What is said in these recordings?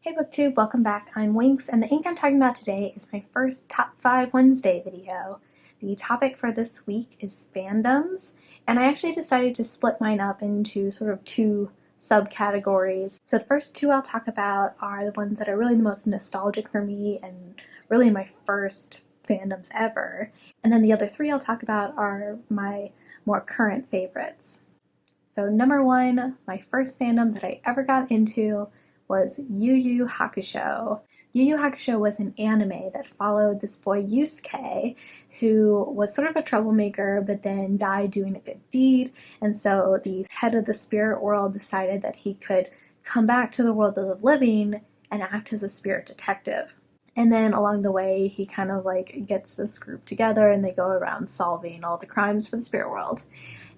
Hey BookTube, welcome back. I'm Winx, and the ink I'm talking about today is my first Top 5 Wednesday video. The topic for this week is fandoms, and I actually decided to split mine up into sort of two subcategories. So the first two I'll talk about are the ones that are really the most nostalgic for me and really my first fandoms ever. And then the other three I'll talk about are my more current favorites. So number one, my first fandom that I ever got into was Yu Hakusho. Yu Hakusho was an anime that followed this boy Yusuke, who was sort of a troublemaker but then died doing a good deed, and so the head of the spirit world decided that he could come back to the world of the living and act as a spirit detective. And then along the way, he kind of like gets this group together and they go around solving all the crimes for the spirit world.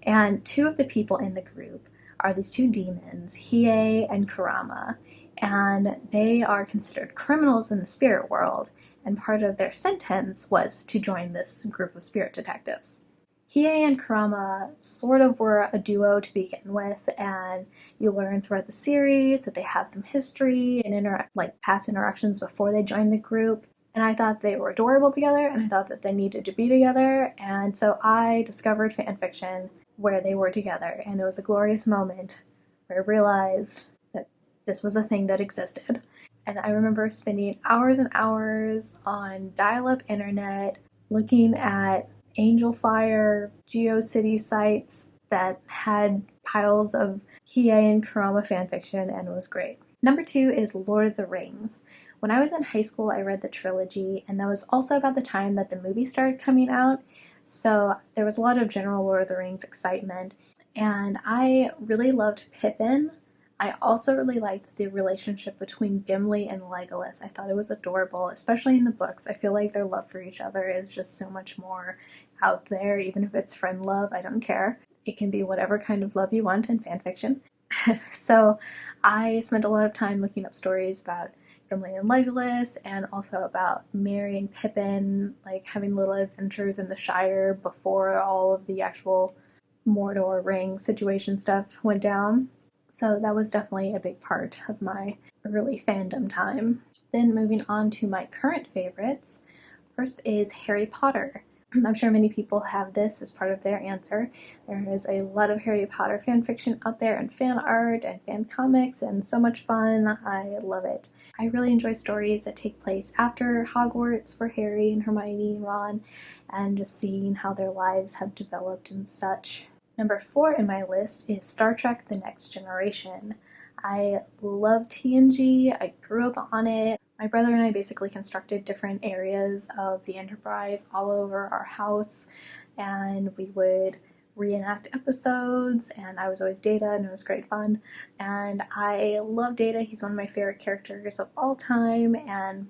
And two of the people in the group are these two demons, Hiei and Kurama, and they are considered criminals in the spirit world, and part of their sentence was to join this group of spirit detectives. Hiei and Kurama sort of were a duo to begin with, and you learn throughout the series that they have some history and past interactions before they joined the group. And I thought they were adorable together, and I thought that they needed to be together, and so I discovered fanfiction where they were together, and it was a glorious moment where I realized that this was a thing that existed. And I remember spending hours and hours on dial-up internet looking at Angel Fire, GeoCity sites that had piles of Hiei and Kurama fanfiction, and it was great. Number two is Lord of the Rings. When I was in high school, I read the trilogy, and that was also about the time that the movie started coming out, so there was a lot of general Lord of the Rings excitement, and I really loved Pippin. I also really liked the relationship between Gimli and Legolas. I thought it was adorable, especially in the books. I feel like their love for each other is just so much more out there, even if it's friend love, I don't care. It can be whatever kind of love you want in fanfiction. So I spent a lot of time looking up stories about Gimli and Legolas, and also about Merry and Pippin, like having little adventures in the Shire before all of the actual Mordor ring situation stuff went down. So that was definitely a big part of my early fandom time. Then moving on to my current favorites, first is Harry Potter. I'm sure many people have this as part of their answer. There is a lot of Harry Potter fan fiction out there, and fan art and fan comics, and so much fun. I love it. I really enjoy stories that take place after Hogwarts for Harry and Hermione and Ron, and just seeing how their lives have developed and such. Number 4 in my list is Star Trek: The Next Generation. I love TNG, I grew up on it. My brother and I basically constructed different areas of the Enterprise all over our house, and we would reenact episodes, and I was always Data, and it was great fun. And I love Data, he's one of my favorite characters of all time, and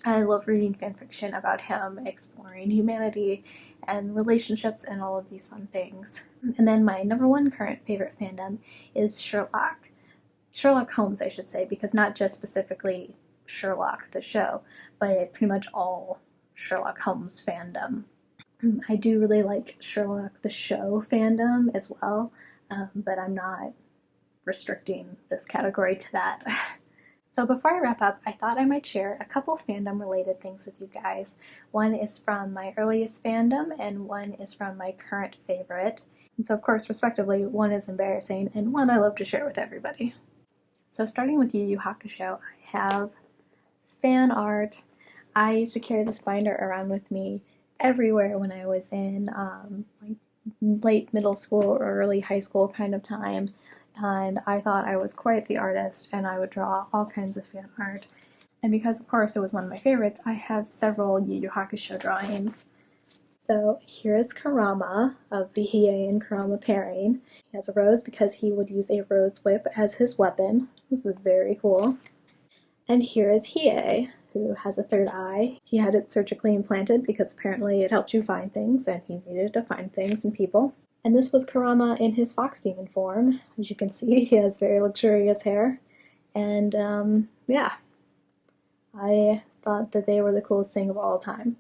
I love reading fanfiction about him, exploring humanity and relationships and all of these fun things. And then my number one current favorite fandom is Sherlock Holmes, I should say, because not just specifically Sherlock the show, but pretty much all Sherlock Holmes fandom. I do really like Sherlock the show fandom as well, but I'm not restricting this category to that. So before I wrap up, I thought I might share a couple fandom related things with you guys. One is from my earliest fandom, and one is from my current favorite. And so of course, respectively, one is embarrassing and one I love to share with everybody. So starting with Yu Hakusho, I have fan art. I used to carry this binder around with me everywhere when I was in like late middle school or early high school kind of time, and I thought I was quite the artist, and I would draw all kinds of fan art. And because of course it was one of my favorites, I have several Yu Hakusho drawings. So here is Kurama of the Hiei and Kurama pairing. He has a rose because he would use a rose whip as his weapon. This is very cool. And here is Hiei, who has a third eye. He had it surgically implanted because apparently it helped you find things, and he needed to find things and people. And this was Kurama in his fox demon form. As you can see, he has very luxurious hair. And yeah, I thought that they were the coolest thing of all time.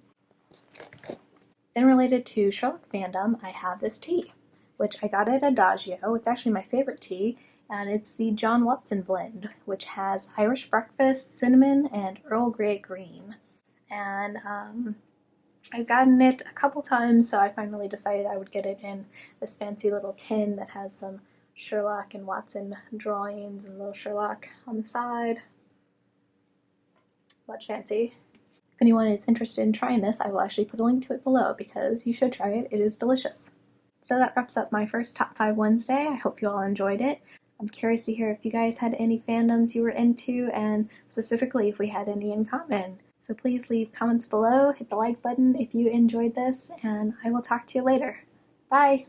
Then related to Sherlock fandom, I have this tea, which I got at Adagio. It's actually my favorite tea, and it's the John Watson blend, which has Irish breakfast, cinnamon, and Earl Grey green. And I've gotten it a couple times, so I finally decided I would get it in this fancy little tin that has some Sherlock and Watson drawings and little Sherlock on the side. Much fancy. If anyone is interested in trying this, I will actually put a link to it below because you should try it. It is delicious. So that wraps up my first Top 5 Wednesday. I hope you all enjoyed it. I'm curious to hear if you guys had any fandoms you were into, and specifically if we had any in common. So please leave comments below, hit the like button if you enjoyed this, and I will talk to you later. Bye!